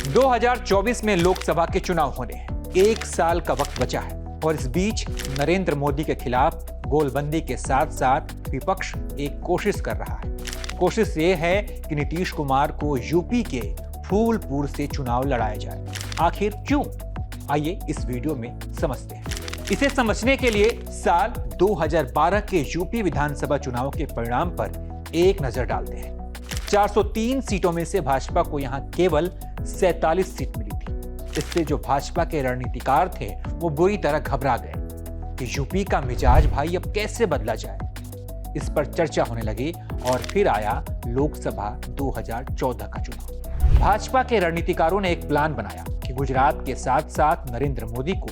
2024 में लोकसभा के चुनाव होने हैं। 1 साल का वक्त बचा है और इस बीच नरेंद्र मोदी के खिलाफ गोलबंदी के साथ साथ विपक्ष एक कोशिश कर रहा है। कोशिश ये है कि नीतीश कुमार को यूपी के फूलपुर से चुनाव लड़ाया जाए। आखिर क्यों? आइए इस वीडियो में समझते हैं। इसे समझने के लिए साल 2012 के यूपी विधानसभा चुनाव के परिणाम पर एक नजर डालते हैं। 403 सीटों में से भाजपा को यहां केवल 47 सीट मिली थी। इससे जो भाजपा के रणनीतिकार थे वो बुरी तरह घबरा गए कि यूपी का मिजाज भाई अब कैसे बदला जाए। इस पर चर्चा होने लगी और फिर आया लोकसभा 2014 का चुनाव। भाजपा के रणनीतिकारों ने एक प्लान बनाया कि गुजरात के साथ साथ नरेंद्र मोदी को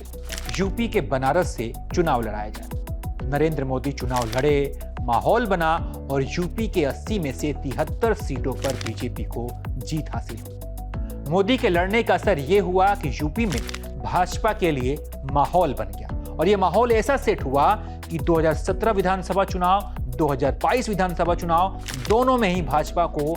यूपी के बनारस से चुनाव लड़ाया जाए। नरेंद्र मोदी चुनाव लड़े, माहौल बना और यूपी के 80 में से 73 सीटों पर बीजेपी को जीत हासिल हुई। मोदी के लड़ने का असर यह हुआ कि यूपी में भाजपा के लिए माहौल बन गया और यह माहौल ऐसा सेट हुआ कि 2017 विधानसभा चुनाव, 2022 विधानसभा चुनाव दोनों में ही भाजपा को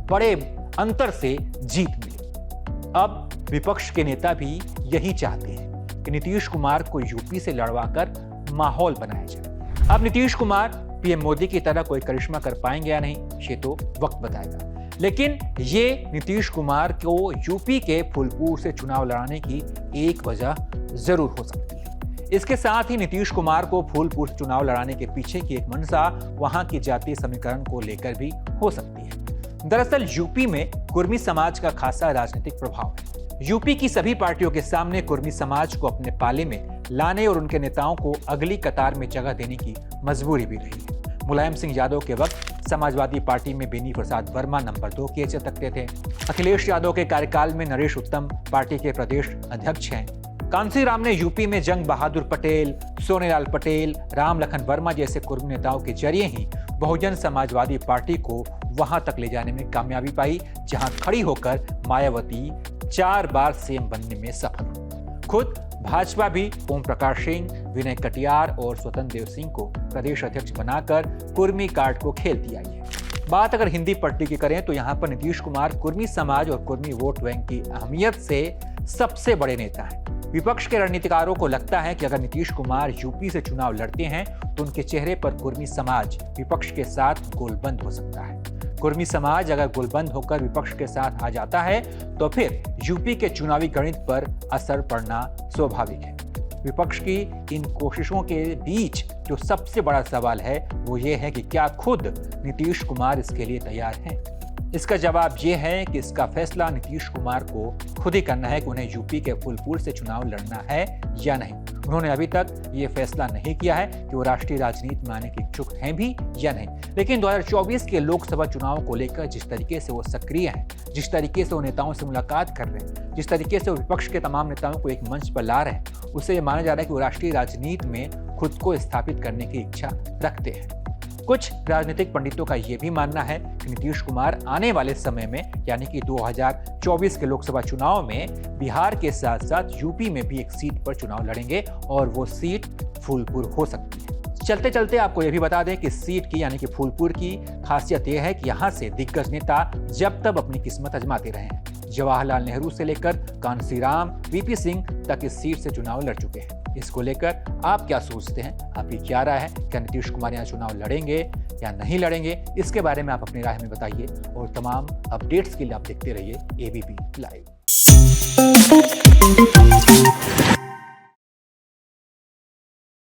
बड़े अंतर से जीत मिली। अब विपक्ष के नेता भी यही चाहते हैं कि नीतीश कुमार को यूपी से लड़वाकर माहौल बनाया जाए। अब नीतीश कुमार पीएम मोदी की तरह कोई करिश्मा कर पाएंगे या नहीं, ये तो वक्त बताएगा। लेकिन ये नीतीश कुमार को यूपी के फूलपुर से चुनाव लड़ाने की एक वजह जरूर हो सकती है। इसके साथ ही नीतीश कुमार को फूलपुर से चुनाव लड़ाने के पीछे की एक मंशा वहां की जातीय समीकरण को लेकर भी हो सकती है। दरअसल यूपी में कुर्मी समाज का खासा राजनीतिक प्रभाव है। यूपी की सभी पार्टियों के सामने कुर्मी समाज को अपने पाले में लाने और उनके नेताओं को अगली कतार में जगह देने की मजबूरी भी रही है। मुलायम सिंह यादव के वक्त समाजवादी पार्टी में बेनी प्रसाद वर्मा नंबर 2 की हैसियत रखते थे। अखिलेश यादव के कार्यकाल में नरेश उत्तम पार्टी के प्रदेश अध्यक्ष हैं। कांसी राम ने यूपी में जंग बहादुर पटेल, सोनेलाल पटेल, राम लखन वर्मा जैसे कुर्मी नेताओं के जरिए ही बहुजन समाजवादी पार्टी को वहां तक ले जाने में कामयाबी पाई जहां खड़ी होकर मायावती 4 बार सीएम बनने में सफल हुई। खुद भाजपा भी ओम प्रकाश सिंह, विनय कटियार और स्वतंत्र देव सिंह को प्रदेश अध्यक्ष बनाकर कुर्मी कार्ड को खेलती आई है। बात अगर हिंदी पट्टी की करें तो यहाँ पर नीतीश कुमार कुर्मी समाज और कुर्मी वोट बैंक की अहमियत से सबसे बड़े नेता हैं। विपक्ष के रणनीतिकारों को लगता है कि अगर नीतीश कुमार यूपी से चुनाव लड़ते हैं तो उनके चेहरे पर कुर्मी समाज विपक्ष के साथ गोलबंद हो सकता है। कुर्मी समाज अगर गोलबंद होकर विपक्ष के साथ आ जाता है तो फिर यूपी के चुनावी गणित पर असर पड़ना स्वाभाविक है। विपक्ष की इन कोशिशों के बीच जो सबसे बड़ा सवाल है वो ये है कि क्या खुद नीतीश कुमार इसके लिए तैयार हैं? इसका जवाब ये है कि इसका फैसला नीतीश कुमार को खुद ही करना है कि उन्हें यूपी के फूलपुर से चुनाव लड़ना है या नहीं। उन्होंने अभी तक ये फैसला नहीं किया है कि वो राष्ट्रीय राजनीति में आने के इच्छुक हैं भी या नहीं। लेकिन 2024 के लोकसभा चुनाव को लेकर जिस तरीके से वो सक्रिय हैं, जिस तरीके से वो नेताओं से मुलाकात कर रहे हैं, जिस तरीके से वो विपक्ष के तमाम नेताओं को एक मंच पर ला रहे हैं, उससे ये माना जा रहा है कि वो राष्ट्रीय राजनीति में खुद को स्थापित करने की इच्छा रखते हैं। कुछ राजनीतिक पंडितों का यह भी मानना है कि नीतीश कुमार आने वाले समय में यानी कि 2024 के लोकसभा चुनाव में बिहार के साथ साथ यूपी में भी एक सीट पर चुनाव लड़ेंगे और वो सीट फूलपुर हो सकती है। चलते चलते आपको यह भी बता दें कि सीट की यानी कि फूलपुर की खासियत यह है कि यहाँ से दिग्गज नेता जब तक अपनी किस्मत आजमाते रहे हैं। जवाहरलाल नेहरू से लेकर कांसी राम, वीपी सिंह तक इस सीट से चुनाव लड़ चुके हैं। इसको लेकर आप क्या सोचते हैं? आपकी क्या राय है? क्या नीतीश कुमार यहाँ चुनाव लड़ेंगे या नहीं लड़ेंगे? इसके बारे में आप अपनी राय में बताइए और तमाम अपडेट्स के लिए आप देखते रहिए एबीपी लाइव।